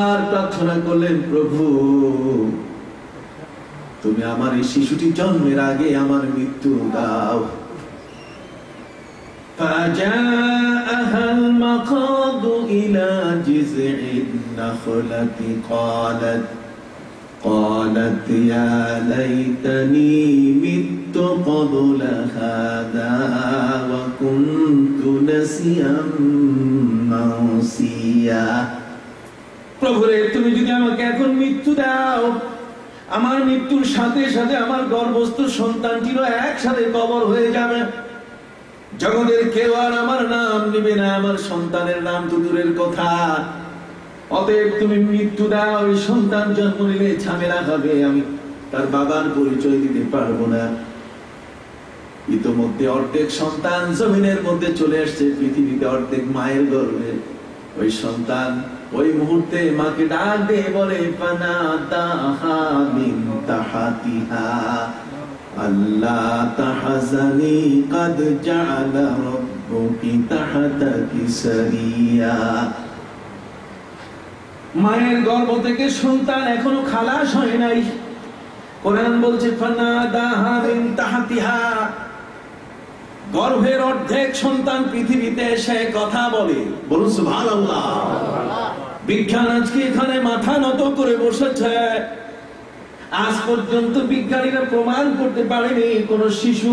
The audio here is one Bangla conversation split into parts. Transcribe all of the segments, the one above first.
আর প্রার্থনা করলেন, প্রভু তুমি আমার এই শিশুটি জন্মের আগে আমার মৃত্যু দাও। فجاءها المخاض إلى جذع النخلة قالت يا ليتني مت قبل هذا وكنت نسيا منسيا। প্রভু রে, তুমি যদি আমাকে এখন মৃত্যু দাও, আমার মৃত্যুর সাথে সাথে আমার গর্ভস্থ সন্তানটিরও একসাথে কবর হয়ে যাবে। জগতের কেউ আর আমার নাম নেবে না, আমার সন্তানের নাম তো দূরের কথা। অতএব তুমি মৃত্যু দাও, এই সন্তান জন্ম নিলে ঝামেলা হবে, আমি তার বাবার পরিচয় দিতে পারবো না। ইতোমধ্যে অর্ধেক সন্তান জমিনের মধ্যে চলে আসছে, পৃথিবীতে অর্ধেক মায়ের গর্ভে। ওই সন্তান ওই মুহূর্তে মাকে ডাক দিয়ে বলে, ফানাদাহা মিন তাহতিহা আল্লা তাহজানি কাদ জাআলা রাব্বুকি তাহতাকি সারিয়া। মায়ের গর্ভ থেকে সন্তান এখনো খালাস হয় নাই। কোরআন বলছে ফানাদাহা মিন তাহতিহা, গর্ভের অর্ধেক সন্তান পৃথিবীতে এসে কথা বলে। বলুন সুবহানাল্লাহ। বিজ্ঞান আজকে এখানে মাথা নত করে বসেছে। আজ পর্যন্ত বিজ্ঞানীরা প্রমাণ করতে পারেনি কোন শিশু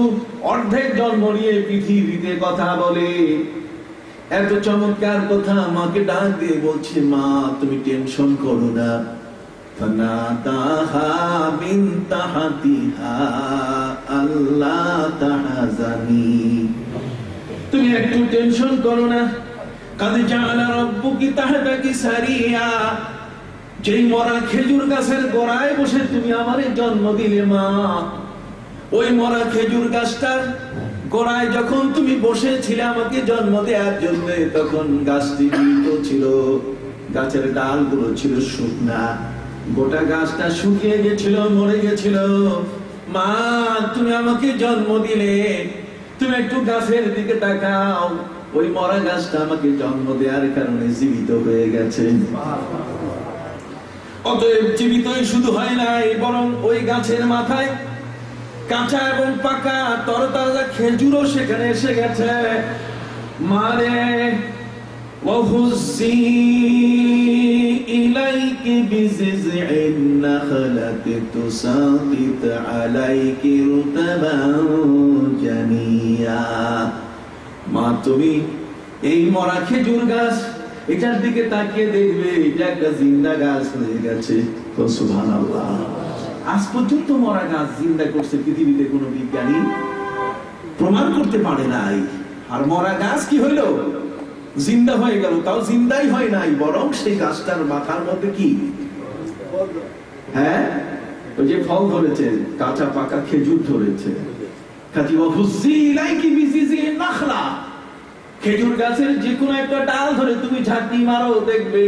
অর্ধেক জন্ম নিয়ে পৃথিবীতে কথা বলে। এত চমৎকার কথা মাকে ডাক দিয়ে বলছে, মা তুমি টেনশন করো না। ফানাদাহা মিন তাহতিহা আল্লা তাহজানি, তুমি একটু টেনশন করো না। কাদ জাআলা রাব্বুকি তাহতাকি সারিয়া, যেই মরা খেজুর গাছের গোড়ায় বসে তুমি আমারে জন্ম দিলে মা, ওই মরা খেজুর গাছটার গোড়ায় যখন তুমি বসেছিলে আমাকে জন্ম দেওয়ার জন্য, তখন গাছটি মৃত ছিল, গাছের ডালগুলো ছিল শুকনা, গোটা গাছটা শুকিয়ে গেছিল, মরে গেছিল। মা তুমি আমাকে জন্ম দিলে, তুমি একটু গাছের দিকে তাকাও, ওই মরা গাছটা আমাকে জন্ম দেওয়ার কারণে জীবিত হয়ে গেছে। অতএব জীবিতই শুধু হয় নাই, বরং ওই গাছের মাথায় কাঁচা এবং পাকা তরতাজা খেজুরও সেখানে এসে গেছে। মারে ওয়াহুসি ইলাইকি বিজিজিন নাখলাতি তুসাকিত আলাইকি রুতাবান জানিয়া। মা তুমি এই মরা খেজুর গাছ, এটার দিকে তাকিয়ে দেখবে, এটা একটা জিন্দা গাছ হয়ে গেছে। সুবহানাল্লাহ। আজ পর্যন্ত মরা গাছ জিন্দা করছে পৃথিবীতে কোনো বিজ্ঞানী প্রমাণ করতে পারে নাই। আর মরা গাছ কি হইলো? জিন্দা হয়ে গেল। তাও জিন্দাই হয় নাই, বরং সেই গাছটার মাথার মধ্যে কি, হ্যাঁ, ওই যে ফল ধরেছে, কাঁচা পাকা খেজুর ধরেছে। খেজুর গাছের যে কোনো একটা ডাল ধরে তুমি ঝাঁকি মারো, দেখবে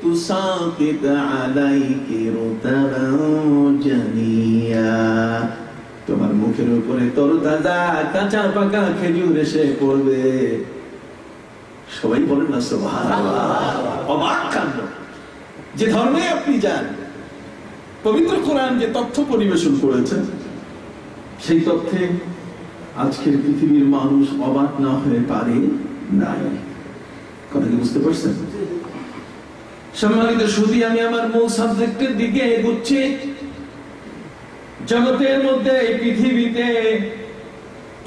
তুসাকিত আলাইকি রুতাবান জানিয়া, তোমার মুখের উপরে তরতাজা কাঁচা পাকা খেজুর এসে পড়বে। সবাই বলেন না সুবহানাল্লাহ। অবাক কাণ্ড। যে ধর্মে আপনি যান, পবিত্র কোরআন যে তথ্য পরিবেশন করেছে, সেই তথ্যে আজকের পৃথিবীর মানুষ অবাক না হয়ে পারে নাই। কথা কি বুঝতে পারছেন? সম্মানিত সুধী, আমি আমার মূল সাবজেক্টের দিকে এগোচ্ছি। জগতের মধ্যে, পৃথিবীতে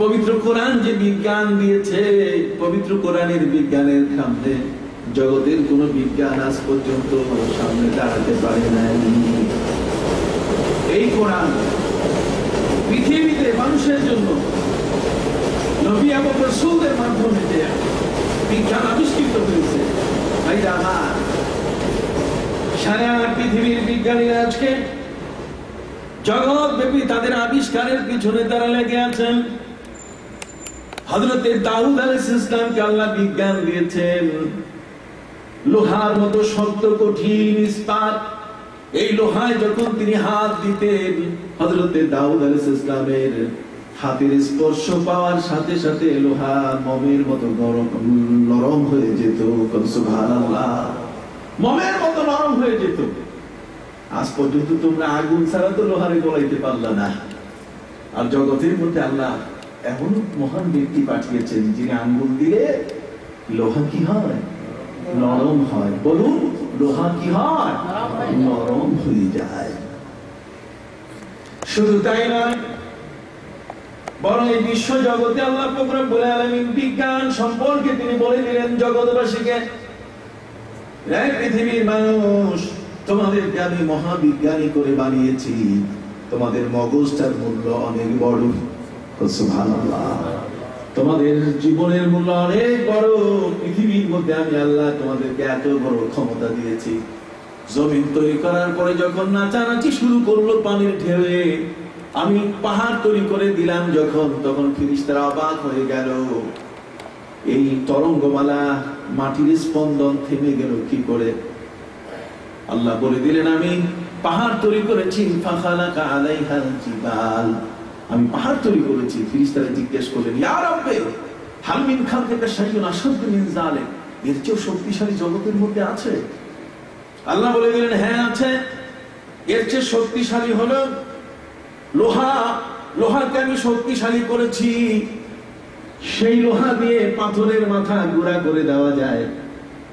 পবিত্র কোরআন যে বিজ্ঞান দিয়েছে, পবিত্র কোরআনের বিজ্ঞানের সামনে জগতের কোন বিজ্ঞান আজ পর্যন্ত সামনে দাঁড়াতে পারে নাই। এই কোরআন পৃথিবীতে মানুষের জন্য নবী এবং রাসূলদের মাধ্যমে যে বিজ্ঞান আবিষ্কৃত হয়েছে, ভাইরা আমার, সারা পৃথিবীর বিজ্ঞানীরা আজকে জগৎ ব্যাপী তাদের আবিষ্কারের পিছনে তারা লেগে আছেন। হযরতে দাউদ আলাইহিস সালামকে আল্লাহ বিজ্ঞান দিয়েছেন, লোহার মতো শক্ত কঠিন ইস্পাত। এই লোহায় যখন তিনি হাত দিতেন, হযরতে দাউদ আলাইহিস সালামের হাতের স্পর্শ পাওয়ার সাথে সাথে লোহা মোমের মতো নরম হয়ে যেত। সুবহানাল্লাহ। মোমের মতো নরম হয়ে যেত। আজ পর্যন্ত তোমরা আগুন ছাড়া তো লোহারে গলাইতে পারলা না। আর জগতের মধ্যে আল্লাহ এমন মহান ব্যক্তি পাঠিয়েছেন যিনি আঙ্গুল দিলে লোহা কি হয়? নরম হয়। বলুন, লোহা কি হয়? নরম হয়ে যায়। শুধু তাই নয়, বরং এই বিশ্ব জগতে আল্লাহ পাক রব্বুল আলামিন বিজ্ঞান সম্পর্কে তিনি বলে দিলেন জগৎবাসীকে, এই পৃথিবীর মানুষ, তোমাদেরকে আমি মহাবিজ্ঞানী করে বানিয়েছি, তোমাদের মগজটার মূল্য অনেক বড়। সুবহানাল্লাহ। তোমাদের জীবনের মূল্য অনেক বড়। পৃথিবীর মধ্যে আমি আল্লাহ তোমাদেরকে এত বড় ক্ষমতা দিয়েছি। জমিন তৈরি করার পরে যখন নাচানাচি শুরু করলো পানির ঢেউয়ে, আমি পাহাড় তৈরি করে দিলাম যখন, তখন ফেরেশতারা অবাক হয়ে গেল। এই তরঙ্গমালা, মাটির স্পন্দন থেমে গেল কি করে? আল্লাহ বলে দিলেন, আমি পাহাড় তৈরি করেছি। ফাখালাকা আলাইহাল জিবাল, আমি পাহাড় তৈরি করেছি। ফেরেশতারা জিজ্ঞেস করলেন, ইয়া রাব্বি হাল মিন খালকিকা শাইউন আশাদ্দু মিন যালিক, এর চেয়ে শক্তিশালী জগতের মধ্যে আছে? আল্লাহ বলে দিলেন, হ্যাঁ আছে। এর চেয়ে শক্তিশালী হলো লোহা। লোহাকে আমি শক্তিশালী করেছি। সেই লোহা দিয়ে পাথরের মাথা গুঁড়া করে দেওয়া যায়,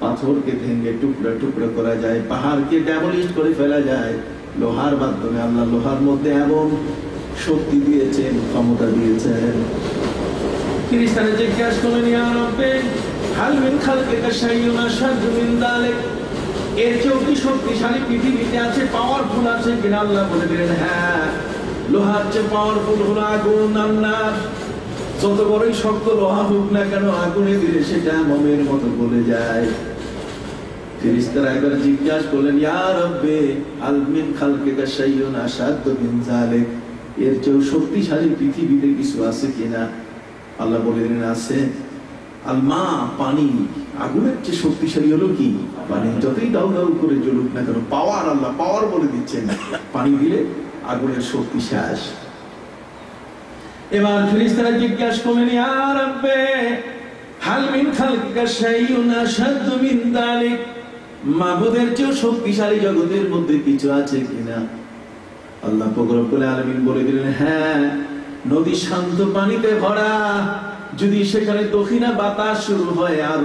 পাথরকে ভেঙে টুকরা টুকরা করা যায়, পাহাড়কে ডেমোলিশ করে ফেলা যায় লোহার মাধ্যমে। আল্লাহ লোহার মধ্যে এমন শক্তি দিয়েছেন, ক্ষমতা দিয়েছেন। ফেরেশতারা জিজ্ঞাসা করলেন, ইয়া রাব্বি হাল মিন খালকিকা শাইউন আশাদ্দু মিন যালিক, এর চেয়ে কি শক্তিশালী পৃথিবীতে আছে, পাওয়ারফুল আছে কিনা? আল্লাহ বলে দিলেন, হ্যাঁ, লোহার চেয়ে পাওয়ারফুল হলো আগুন। আন্নার, যত বড়ই শক্ত লোহা হোক না কেন, আগুনে দিলে সেটা মোমের মতো গলে যায়। ফেরেশতারা একবার জিজ্ঞাসা করলেন, ইয়া রাব্বি হাল মিন খালকিকা শাইউন আশাদ্দু মিন যালিক, এর চেয়ে শক্তিশালী পৃথিবীতে কিছু আছে কিনা? আল্লাহ বলে দিলেন, আছে। আল মা, পানি। আগুনের চেয়ে শক্তিশালী হলো কি? পানি। যতই দাউ দাউ করে জ্বলুক না কেন, পাওয়ার, আল্লাহ পাওয়ার বলে দিচ্ছেন। পানি দিলে আগুনের শক্তি শেষ। এবার ফেরেশতারা জিজ্ঞাসা করলেন, ইয়া রাব্বি হাল মিন খালকিকা শাইউন আশাদ্দু মিন যালিক, মাবুদের চেয়ে শক্তিশালী জগতের মধ্যে কিছু আছে কিনা? আল্লাহ পাক রব্বুল আলামিন বলে দিলেন, হ্যাঁ, নদী শান্ত পানিতে ভরা। যদি সেখানে দক্ষিণা বাতাস শুরু হয়, আর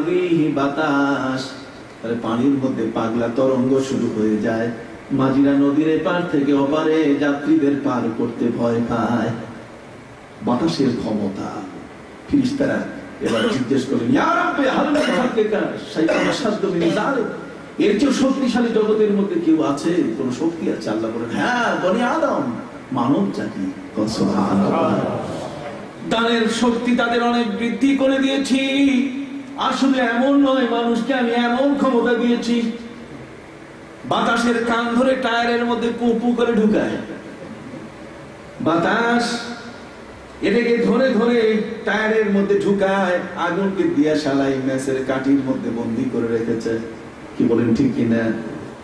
বাতাস, তাহলে পানির মধ্যে পাগলা তরঙ্গ শুরু হয়ে যায়। মাঝিরা নদীর এপার থেকে ওপারে যাত্রীদের পার করতে ভয় পায়। বাতাসের ক্ষমতা। ফেরেশতারা এবার জিজ্ঞেস করলেন, ইয়া রাব্বি হাল মিন খালকিকা শাইউন আশাদ্দু মিন যালিক, এর চেয়ে শক্তিশালী জগতের মধ্যে কেউ আছে, কোন শক্তি আছে? আল্লাহ বলেন, হ্যাঁ, বনি আদম, মানব জাতি। সুবহানাল্লাহ। দানের শক্তি তাদের অনেক বৃদ্ধি করে দিয়েছি। আর শুধু এমন নয়, মানুষকে আমি এমন ক্ষমতা দিয়েছি, বাতাসের কান ধরে টায়ারের মধ্যে পু পু করে ঢুকায়। বাতাস এটাকে ধরে ধরে টায়ারের মধ্যে ঢুকায়, আগুনকে দিয়া শালাই ম্যাচের কাঠির মধ্যে বন্দি করে রেখেছে। কি বলেন, ঠিক কিনা?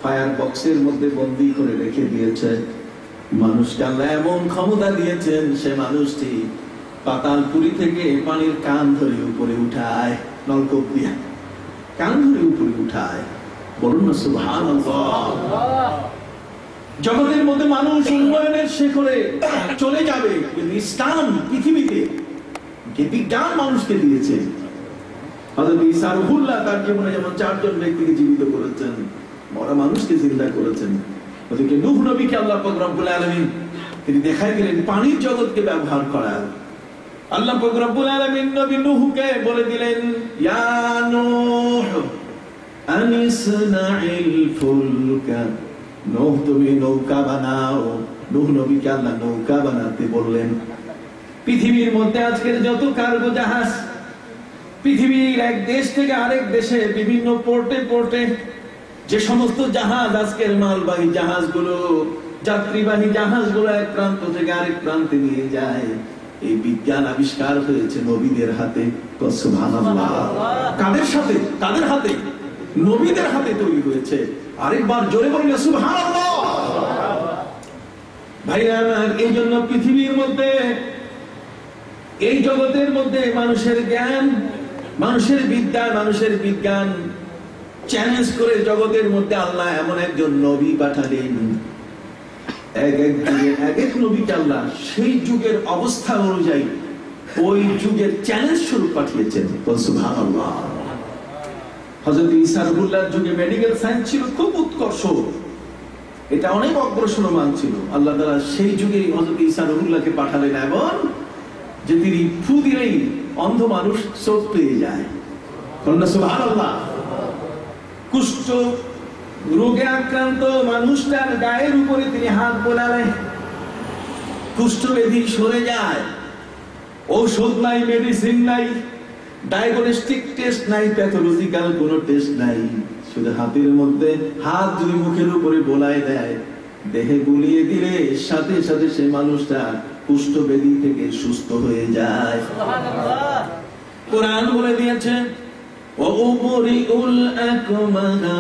ফায়ার বক্সের মধ্যে বন্দি করে রেখে দিয়েছে। মানুষকে আল্লাহ এমন ক্ষমতা দিয়েছেন, সে মানুষটি পাতালপুরি থেকে পানির কান ধরে উপরে উঠায়, নলকূপ দিয়া কান ধরে উপরে উঠায়। বলুন না সুবহানাল্লাহ। জগতের মধ্যে মানুষ উন্নয়নের শিখরে চলে যাবে, কিন্তু ইসলাম পৃথিবীতে যে বিজ্ঞান মানুষকে দিয়েছে। হযরত ঈসা রূহুল্লাহ তার জীবনে যেমন 4 জন ব্যক্তিকে জীবিত করেছেন, মরা মানুষকে জিন্দা করেছেন, ওদিকে নূহ নবীকে আল্লাহ পাক রব্বুল আলামিন তিনি দেখাই দিলেন পানির জগৎকে ব্যবহার করার। আল্লাহ পাক রব্বুল আলামিন নবী নূহকে বলে দিলেন, ইয়া নূহ আনিসনাইল ফুলকা, নূহ তুমি নৌকা বানাও। নূহ নবীকে আল্লাহ নৌকা বানাতে বললেন। পৃথিবীর মধ্যে আজকের যত কার্গো জাহাজ, পৃথিবীর এক দেশ থেকে আরেক দেশে বিভিন্ন পোর্টে পোর্টে যে সমস্ত জাহাজ, আজকের মালবাহী জাহাজগুলো, যাত্রীবাহী জাহাজগুলো এক প্রান্ত থেকে আরেক প্রান্তে নিয়ে যায়, এই বিজ্ঞান আবিষ্কার হয়েছে নবীদের হাতে। সুবহানাল্লাহ। কাদের সাথে? কাদের হাতে? নবীদের হাতে তৈরি হয়েছে। আরেকবার জোরে বলেন সুবহানাল্লাহ। ভাইরা আমার, এই জন্য পৃথিবীর মধ্যে, এই জগতের মধ্যে মানুষের জ্ঞান, মানুষের বিদ্যা, মানুষের বিজ্ঞান চ্যালেঞ্জ করে জগতের মধ্যে আল্লাহ এমন একজন নবী পাঠালেন, এক এক যুগে এক এক নবীকে আল্লাহ সেই যুগের অবস্থা অনুযায়ী ওই যুগের চ্যালেঞ্জ স্বরূপ পাঠিয়েছেন। সুবহানাল্লাহ। হযরত ঈসা রুহুল্লাহর যুগে মেডিকেল সায়েন্স ছিল খুব উৎকর্ষ, এটা অনেক অগ্রসরমান ছিল। আল্লাহ তাআলা সেই যুগে হযরত ঈসা রুহুল্লাহকে পাঠালেন এমন যে তিনি ফু দিলেই অন্ধ মানুষ চোখ পেয়ে যায়। সুবহানাল্লাহ। কুষ্ঠ রোগে আক্রান্ত মানুষটার গায়ের উপরে তিনি হাত বোলালেন, কুষ্ঠব্যাধি সরে যায়। ঔষধ নাই, মেডিসিন নাই, ডায়াগনস্টিক টেস্ট নাই, প্যাথোলজিক্যাল কোনো টেস্ট নাই, শুধু হাতের মধ্যে হাত যদি মুখের উপরে বোলায় দেয়, দেহে বুলিয়ে দিলে সাথে সাথে সেই মানুষটা কুষ্ঠব্যাধি থেকে সুস্থ হয়ে যায়। সুবহানাল্লাহ। কোরআন বলে দিয়েছে, ওয়া উবরিউল আকমাহা